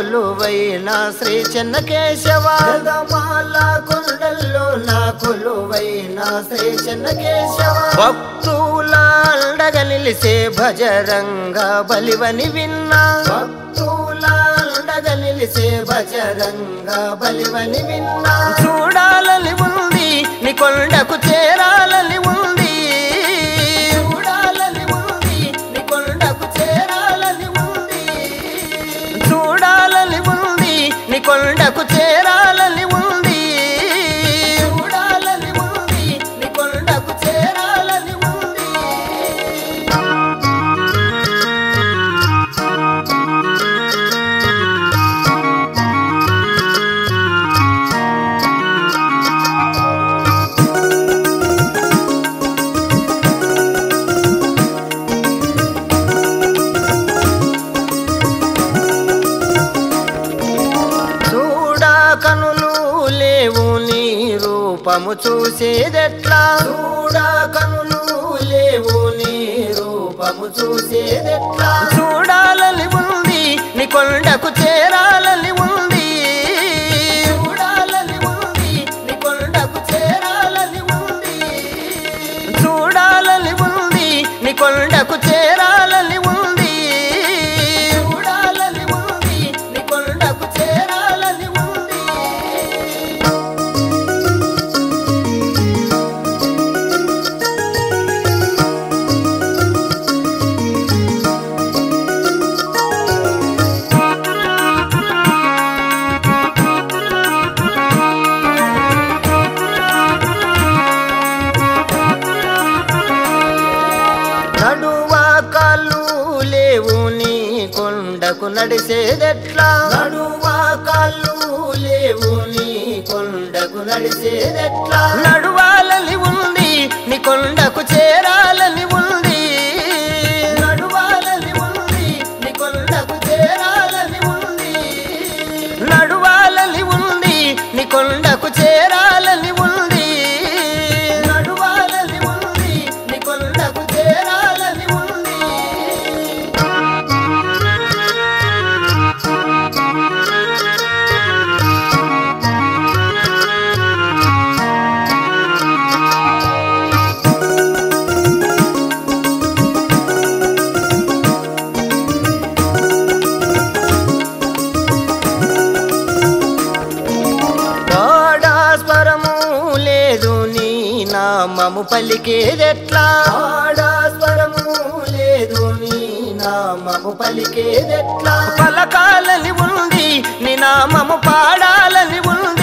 కొలువైన శ్రీ చెన్నకేశవ గదమాల కొండల్లో నా కొలువైన శ్రీ చెన్నకేశవ భక్తుల అండగా నిలిసే భజరంగ బలివని విన్నా భక్తుల అండగా నిలిసే భజరంగ బలివని విన్నా చూడాలని ఉంది నీ కొండకు చేరాలని ఉంది చూడాలని ఉంది నీ కొండకు చేరాలని ఉంది చూడాలని ఉంది నీ కొండకు చేరాలని ఉంది చూడాలని ఉంది నీ కొండకు చేరాలని ఉంది రూపము చూసేదెట్లా చూడా కనులు లేవు నీ రూపము చూసేదెట్లా చూడాలని ఉంది నీ కొండకు చేరాలని ఉంది చూడాలని ఉంది నీ కొండకు చేరాలని ఉంది చూడాలని ఉంది నీ కొండకు చేరాలని ఉంది చూడాలని ఉంది నీ కొండకు చేరాలని ఉంది కొండకు నడిసేదెట్లా నడువా కాళ్ళు లేవు నీ కొండకు నడిసేదెట్లా నడువాలని ఉంది నీ కొండకు చేరాలని ఉంది నడువాలని ఉంది నీ కొండకు చేరాలని ఉంది నడువాలని ఉంది నీ కొండకు చేరాలని ఉంది నడువాలని ఉంది నీ కొండకు చేరాలని ఉంది నామము పలికేదెట్లా ఆడాస్వరము లేదు నీ నామము పలికేదెట్లా పలకాలని ఉంది నీ నామము పాడాలని ఉంది